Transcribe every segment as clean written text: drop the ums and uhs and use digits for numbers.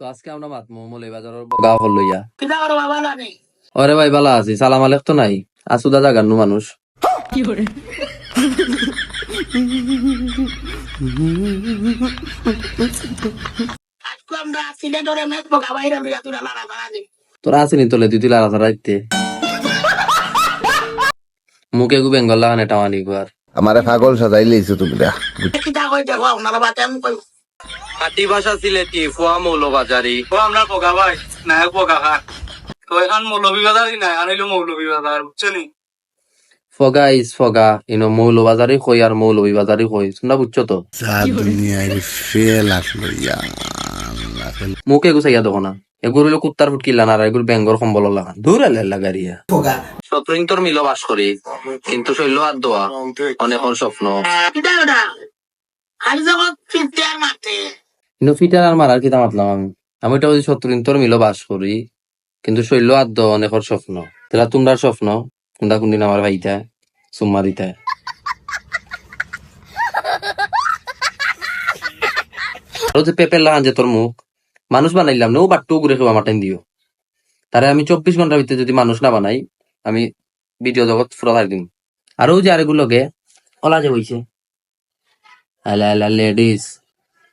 তো আজকে আমরা মাতমু মৌলভীবাজারের গাঁও হল লইয়া। কিতা করো বাবা জানি ওরে ভাই বালা আছি, সালাম আলেক তো নাই, আসুদা জাগান্নু মানুষ। আজকে আমরা সিলেটরে মেঘ পোকা বাইরে লইয়া তুই লালা বানা দিই তোরা আসিনি তোলে তুই তুই লারা রাইতে মুখে গু বেঙ্গল লাগানে টাওয়ানি গুয়ার আমারে পাগল সাজাই লইছো তুমি দা কিতা কই দেখো আপনারা বাতে আমি কই খাটি ভাষা সিলেটি ফুয়া মৌলবাজারি। ও আমরা পোকা ভাই নায়ক পোকা খা তো এখন মৌলভীবাজারই নাই আনিলো মৌলভীবাজার বুঝছেনি ফগা ইস ফগা ইনো মৌলবাজারি কই আর মৌলভীবাজারি কই শুনা বুঝছো তো। দুনিয়ার ফেল আসলো ইয়া মুখে গুছাইয়া দেখো না, এগুলো হলো কুত্তার ফুটকিলা না, এগুলো বেঙ্গর সম্বল লাগান দূর লাগারিয়া। সতরিন্তর মিল বাস করি কিন্তু শৈল আর দোয়া অনেকর স্বপ্ন। কিতা ওটা আর যখন ফিরতে আর মারতে কিন্তু ফিটার আর মারার কিতা মাতলাম আমি এটা বলছি সতরিন্তর মিল বাস করি কিন্তু শৈল আর দোয়া অনেকর স্বপ্ন। তাহলে তোমরা স্বপ্ন তোমরা কোনদিন আমার ভাইটা সুম্মা দিতে আর যে পেপের লাগান যে তোর মুখ মানুষ বানাইলাম না ও বাট্টু ঘুরে খেয়ে আমার টাইম দিও তারে আমি 24 ঘন্টার ভিতরে যদি মানুষ না বানাই আমি ভিডিও জগৎ ফুরা থাক দিন। আর ও যে আরেগুলোকে ওলা যে বইছে লেডিস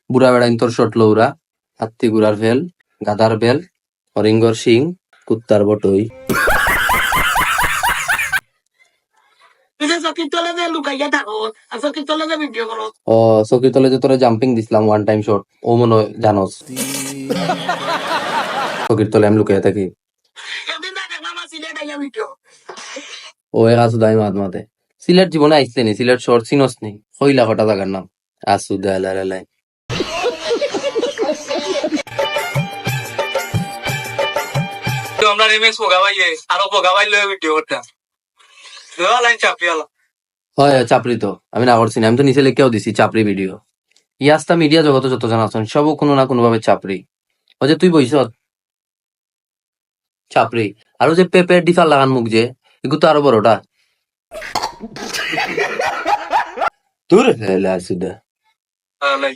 বুড়া বেড়াইন তোর শট লৌরা হাত্তি গুড়ার ফেল গাদার বেল হরিঙ্গর সিং কুত্তার বটই। কিতা চকি তলে যে লুকাইয়া থাকো আর চকি তলে যে ভিডিও করো ও চকির তলে যে তোরা জাম্পিং দিছিলাম ওয়ান টাইম শট ও মনে হয় জানোস চকির তলে আমি লুকাইয়া থাকি একদিন না দেখলাম আমার সিলেট আইয়া ভিডিও ও এক আসুদাই মাত মাতে সিলেট জীবনে আইসলে নি সিলেট শর্ট চিনস নি কইলা কটা জায়গার নাম আসুদা লাই তো আমরা রিমেক্স পোকা ভাই আরো পোকা ভাই লয়ে ভিডিও করতাম লাইন চাপিয়ালা হয় চাপড়ি তো আমি না করছি না, আমি তো নিচে লিখেও দিছি চাপড়ি ভিডিও। ইয়াস্তা মিডিয়া জগত যত জন আছেন সব কোনো না কোনো ভাবে চাপড়ি। ও যে তুই বইস চাপড়ি আর ও যে পেপের ডিফার লাগান মুখ যে এগুলো তো আরো বড়টা দূর আসুদা লাই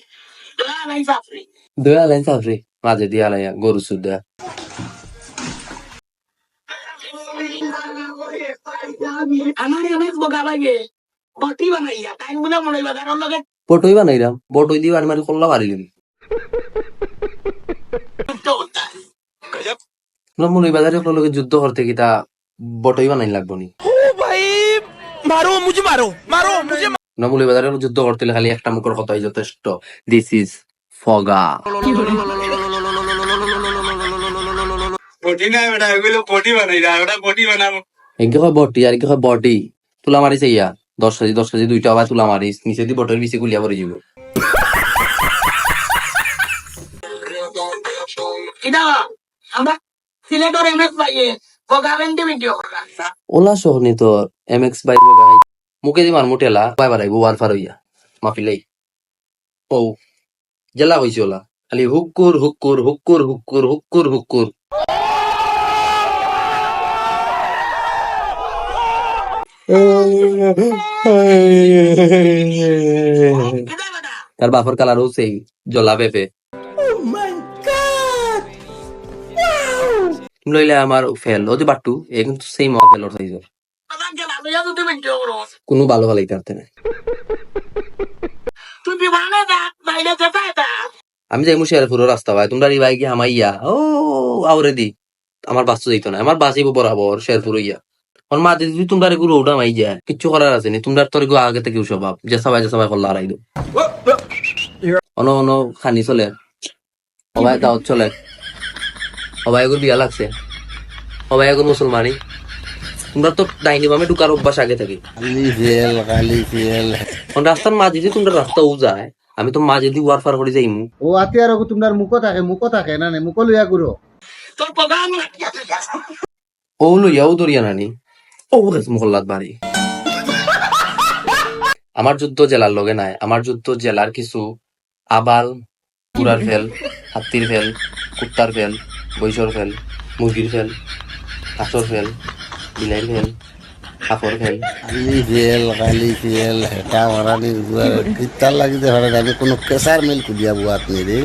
নাই সাফরি দয়া লাইন চাপড়ি মাঝে দিয়া লাইয়া গরু সুদা আমার মেঘ পোকা বাইরে বটি বানাইয়া টাইম গুলা মনে হইবা কারণ লগে বটই বানাইলাম বটই দিয়ে বাড়ি মারি করলা পারিলাম মনে বাজারে লোকে যুদ্ধ করতে কি তা বটই বানাই লাগবো নি নমুলি বাজারে যুদ্ধ করতে খালি একটা মুখের কথাই যথেষ্ট দিস ইজ ফগা। বটি না বেটা এগুলো বটি বানাই না ওটা বটি বানাবো একে হয় বটি আর একে হয় বডি তুলা মারিছে ইয়া 10 কেজি দুইটা আবার তুলা মারিস নিচে দি বটল বিছে গুলিয়া পড়ে যাব। কিতা আমরা সিলেটর এমএস পাইয়ে পোকা বেন্টি ভিডিও করলাম ওলা শহনি তোর এমএক্স বাই বগাই মুখে দি মার মুটেলা বাই বারাইবো ওয়ার ফার হইয়া মাফিলাই ও জেলা হইছে ওলা খালি হুক্কুর হুক্কুর হুক্কুর হুক্কুর হুক্কুর হুক্কুর। কিতা বেটা তার বাপর কালার হচ্ছে জলা পেপে লইলে আমার ফেল ও যে বাট্টু এ কিন্তু সেই মা ফেল সাইজর কথা গেলা লইয়া তুই ভিডিও করো কোনো ভালো ভালোই কাটতে না। তুই বিমানে যা বাইরে যেতে এটা আমি যাই মুশিয়ার পুরো রাস্তা ভাই তোমরা রিবাই গিয়ে হামাইয়া ও আউরে দি আমার বাস তো যাইতো না আমার বাসিব বরাবর শেরপুর ইয়া ওর মা দিদি তোমরা এগুলো ওটা মাই যায় কিচ্ছু করার আছে নি তোমরা তোর এগুলো আগে থেকে স্বভাব যে সবাই করলা হারাই দো অন অন খানি চলে সবাই দাওয়াত চলে সবাই এগুলো বিয়া লাগছে সবাই এগুলো মুসলমানি তোমরা তো ডাইনি বামে ঢুকার অভ্যাস আগে থেকে খালি ফেল রাস্তার মাঝে দিয়ে তোমরা রাস্তা ও যায় আমি তো মাঝে দিয়ে ওয়ার ফার করে যাইমু ও আতি আর তোমার মুখ থাকে না মুখ লইয়া গুরো তোর পোকা আমি ও লইয়া ও দরিয়া নানি ও গেছে মহল্লাত বাড়ি। আমার যুদ্ধ জেলার লগে নাই, আমার যুদ্ধ জেলার কিছু আবাল পুরার ফেল হাতির ফেল কুত্তার ফেল বৈশর ফেল মুরগির ফেল কাঁচর ফেল বিলাইর ফেল কাপড় ফেল খালি ফেল হেটা মারানি কিতার লাগিতে হরে কোনো কেসার মিল কুদিয়া বুয়াত নেই রে